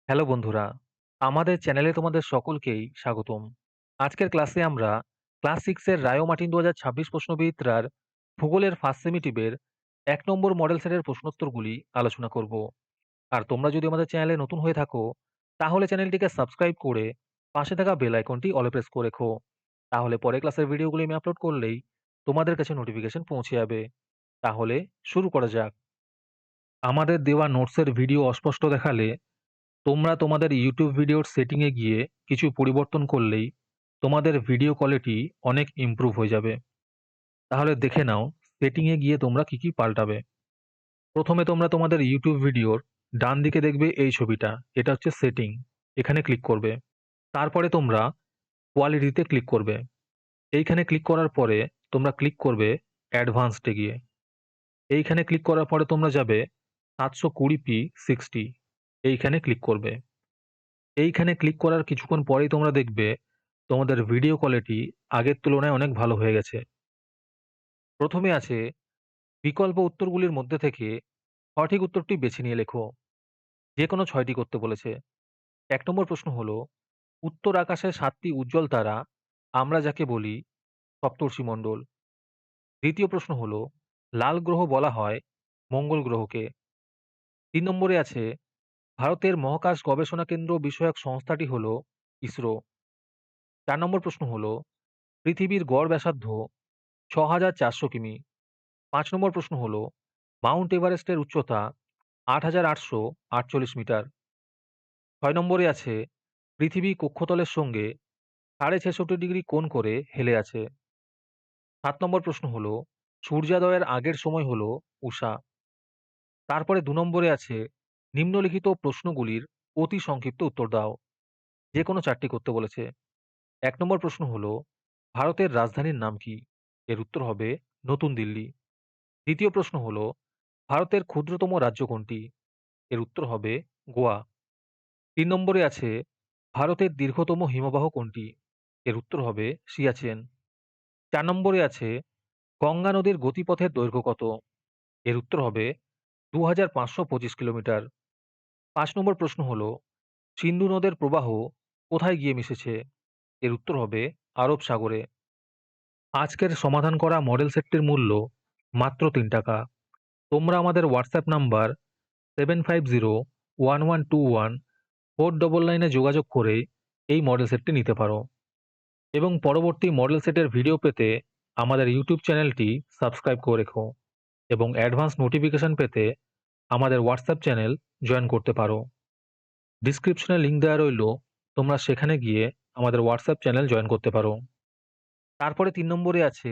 Hello বন্ধুরা, আমাদের চ্যানেলে তোমাদের সকলকেই স্বাগতম। আজকের ক্লাসে আমরা ক্লাস 6 এর রায় ও মার্টিন ২০২৬ প্রশ্নবিচিত্রার ভূগোলের ফার্স্ট সেমিটিভের ১ নম্বর মডেল সেটের প্রশ্নোত্তরগুলি আলোচনা করব। আর তোমরা যদি আমাদের চ্যানেলে নতুন হয়ে থাকো, তাহলে চ্যানেলটিকে সাবস্ক্রাইব করে পাশে থাকা বেল আইকনটি অলে প্রেস করে রেখো। তাহলে পরে ক্লাসের ভিডিওগুলি আমি আপলোড করলেই তোমাদের কাছে নোটিফিকেশন পৌঁছে যাবে। তাহলে শুরু করা যাক। আমাদের দেওয়া নোটসের ভিডিও অস্পষ্ট দেখালে তোমরা তোমাদের ইউটিউব ভিডিওর সেটিংয়ে গিয়ে কিছু পরিবর্তন করলেই তোমাদের ভিডিও কোয়ালিটি অনেক ইমপ্রুভ হয়ে যাবে। তাহলে দেখে নাও সেটিংয়ে গিয়ে তোমরা কি কি পাল্টাবে। প্রথমে তোমরা তোমাদের ইউটিউব ভিডিওর ডান দিকে দেখবে এই ছবিটা, এটা হচ্ছে সেটিং। এখানে ক্লিক করবে। তারপরে তোমরা কোয়ালিটিতে ক্লিক করবে। এইখানে ক্লিক করার পরে তোমরা ক্লিক করবে অ্যাডভান্সডে গিয়ে। এইখানে ক্লিক করার পরে তোমরা যাবে 720p 60, এইখানে ক্লিক করবে। এইখানে ক্লিক করার কিছুক্ষণ পরেই তোমরা দেখবে তোমাদের ভিডিও কোয়ালিটি আগের তুলনায় অনেক ভালো হয়ে গেছে। প্রথমে আছে বিকল্প উত্তরগুলির মধ্যে থেকে সঠিক উত্তরটি বেছে নিয়ে লেখো। যে কোনো ৬টি করতে বলেছে। ১ নম্বর প্রশ্ন হলো, উত্তর আকাশের ৭টি উজ্জ্বল তারা আমরা যাকে বলি সপ্তর্ষিমণ্ডল। দ্বিতীয় প্রশ্ন হলো, লাল গ্রহ বলা হয় মঙ্গল গ্রহকে। ৩ নম্বরে আছে ভারতের মহাকাশ গবেষণা কেন্দ্র বিষয়ক সংস্থাটি হলো ইসরো। ৪ নম্বর প্রশ্ন হলো, পৃথিবীর গড় ব্যাসার্ধ ৬,৪০০ কিমি। ৫ নম্বর প্রশ্ন হলো, মাউন্ট এভারেস্টের উচ্চতা ৮,৮৪৮ মিটার। ৬ নম্বরে আছে পৃথিবী কক্ষতলের সঙ্গে ৬৬৬ ডিগ্রি কোণ করে হেলে আছে। ৭ নম্বর প্রশ্ন হলো, সূর্যোদয়ের আগের সময় হলো উষা। তারপরে ২ নম্বরে আছে নিম্নলিখিত প্রশ্নগুলির অতি সংক্ষিপ্ত উত্তর দাও। যে কোনো ৪টি করতে বলেছে। ১ নম্বর প্রশ্ন হলো, ভারতের রাজধানীর নাম কি? এর উত্তর হবে নতুন দিল্লি। দ্বিতীয় প্রশ্ন হলো, ভারতের ক্ষুদ্রতম রাজ্য কোনটি? এর উত্তর হবে গোয়া। ৩ নম্বরে আছে ভারতের দীর্ঘতম হিমবাহ কোনটি? এর উত্তর হবে সিয়াচেন। ৪ নম্বরে আছে গঙ্গা নদীর গতিপথের দৈর্ঘ্য কত? এর উত্তর হবে ২,৫২৫ কিলোমিটার। ৫ নম্বর প্রশ্ন হলো, সিন্ধু নদের প্রবাহ কোথায় গিয়ে মিশেছে? এর উত্তর হবে আরব সাগরে। আজকের সমাধান করা মডেল সেটটির মূল্য মাত্র ৳৩। তোমরা আমাদের হোয়াটসঅ্যাপ নাম্বার 7501121499 যোগাযোগ করে এই মডেল সেটটি নিতে পারো এবং পরবর্তী মডেল সেটের ভিডিও পেতে আমাদের ইউটিউব চ্যানেলটি সাবস্ক্রাইব করে রেখো এবং অ্যাডভান্স নোটিফিকেশন পেতে আমাদের হোয়াটসঅ্যাপ চ্যানেল জয়েন করতে পারো। ডিসক্রিপশনে লিংক দেওয়া রইল, তোমরা সেখানে গিয়ে আমাদের হোয়াটসঅ্যাপ চ্যানেল জয়েন করতে পারো। তারপরে ৩ নম্বরে আছে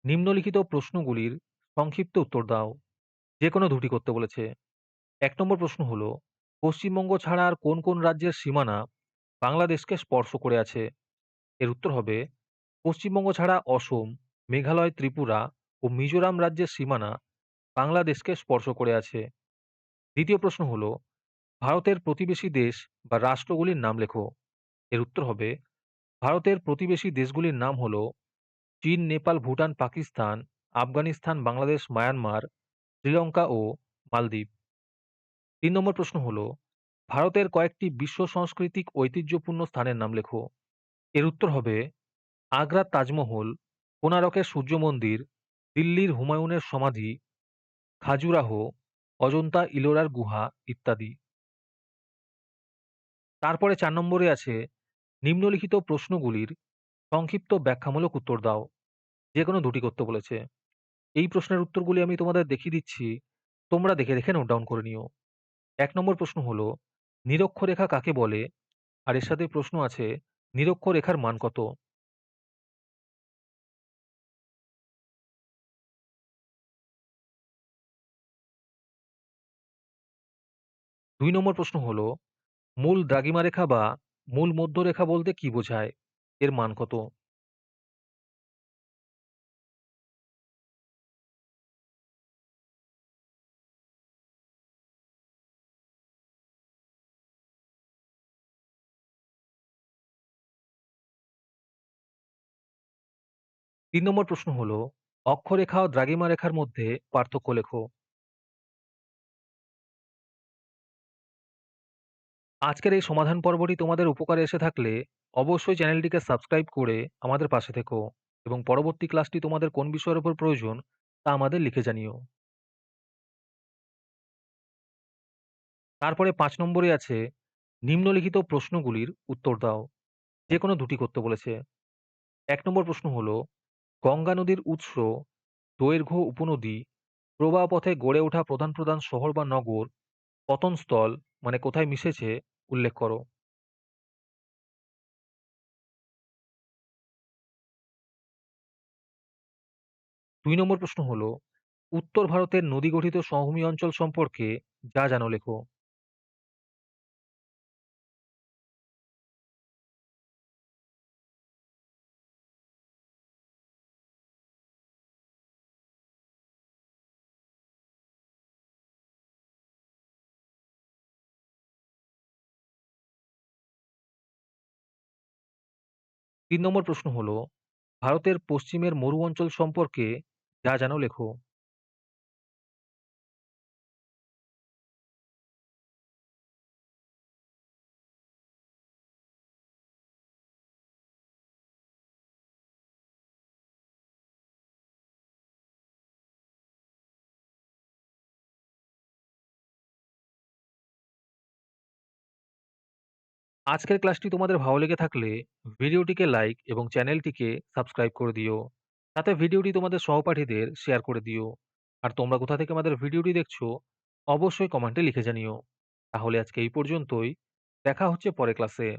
নিম্নলিখিত প্রশ্নগুলির সংক্ষিপ্ত উত্তর দাও। যে কোনো ২টি করতে বলেছে। ১ নম্বর প্রশ্ন হলো, পশ্চিমবঙ্গ ছাড়া আর কোন কোন রাজ্যের সীমানা বাংলাদেশকে স্পর্শ করে আছে? এর উত্তর হবে পশ্চিমবঙ্গ ছাড়া অসম, মেঘালয়, ত্রিপুরা ও মিজোরাম রাজ্যের সীমানা বাংলাদেশকে স্পর্শ করে আছে। দ্বিতীয় প্রশ্ন হলো, ভারতের প্রতিবেশী দেশ বা রাষ্ট্রগুলির নাম লেখো। এর উত্তর হবে ভারতের প্রতিবেশী দেশগুলির নাম হলো চীন, নেপাল, ভুটান, পাকিস্তান, আফগানিস্তান, বাংলাদেশ, মায়ানমার, শ্রীলঙ্কা ও মালদ্বীপ। ৩ নম্বর প্রশ্ন হলো, ভারতের কয়েকটি বিশ্ব সাংস্কৃতিক ঐতিহ্যপূর্ণ স্থানের নাম লেখো। এর উত্তর হবে আগ্রার তাজমহল, কোনারকের সূর্য মন্দির, দিল্লির হুমায়ুনের সমাধি, খাজুরাহো, অজন্তা ইলোরার গুহা ইত্যাদি। তারপরে ৪ নম্বরে আছে নিম্নলিখিত প্রশ্নগুলির সংক্ষিপ্ত ব্যাখ্যামূলক উত্তর দাও। যে কোনো ২টি করতে বলেছে। এই প্রশ্নের উত্তরগুলি আমি তোমাদের দেখিয়ে দিচ্ছি। তোমরা দেখে দেখে নোট ডাউন করে নিও। ১ নম্বর প্রশ্ন হলো, নিরক্ষরেখা কাকে বলে? আর এর সাথে প্রশ্ন আছে নিরক্ষরেখার মান কত? ২ নম্বর প্রশ্ন হলো, মূল দ্রাঘিমা রেখা বা মূল মধ্যরেখা বলতে কি বোঝায়? এর মান কত? তিন নম্বর প্রশ্ন হলো, অক্ষরেখা ও দ্রাঘিমা রেখার মধ্যে পার্থক্য লেখো। আজকের এই সমাধান পর্বটি তোমাদের উপকারে এসে থাকলে অবশ্যই চ্যানেলটিকে সাবস্ক্রাইব করে আমাদের পাশে থেকো এবং পরবর্তী ক্লাসটি তোমাদের কোন বিষয়ের উপর প্রয়োজন তা আমাদের লিখে জানিও। তারপরে ৫ নম্বরে আছে নিম্নলিখিত প্রশ্নগুলির উত্তর দাও। যেকোনো ২ টি করতে বলেছে। ১ নম্বর প্রশ্ন হলো, গঙ্গা নদীর উৎস, দৈর্ঘ্য, উপনদী, প্রবাহ পথে গড়ে ওঠা প্রধান প্রধান শহর বা নগর, পতনস্থল মানে কোথায় মিশেছে উল্লেখ করো। ২ নম্বর প্রশ্ন হলো, উত্তর ভারতের নদী গঠিত সমভূমি অঞ্চল সম্পর্কে যা জানো লেখো। ৩ নম্বর প্রশ্ন হলো, ভারতের পশ্চিমের মরু অঞ্চল সম্পর্কে যা জানো লেখো। 'আজকের ক্লাসটি তোমাদের ভালো লেগে থাকলে ভিডিওটিকে লাইক এবং চ্যানেলটিকে সাবস্ক্রাইব করে দিও। সাথে ভিডিওটি তোমাদের সহপাঠীদের শেয়ার করে দিও। আর তোমরা কোথা থেকে আমাদের ভিডিওটি দেখছো অবশ্যই কমেন্টে লিখে জানিও। তাহলে আজকে এই পর্যন্তই। দেখা হচ্ছে পরের ক্লাসে।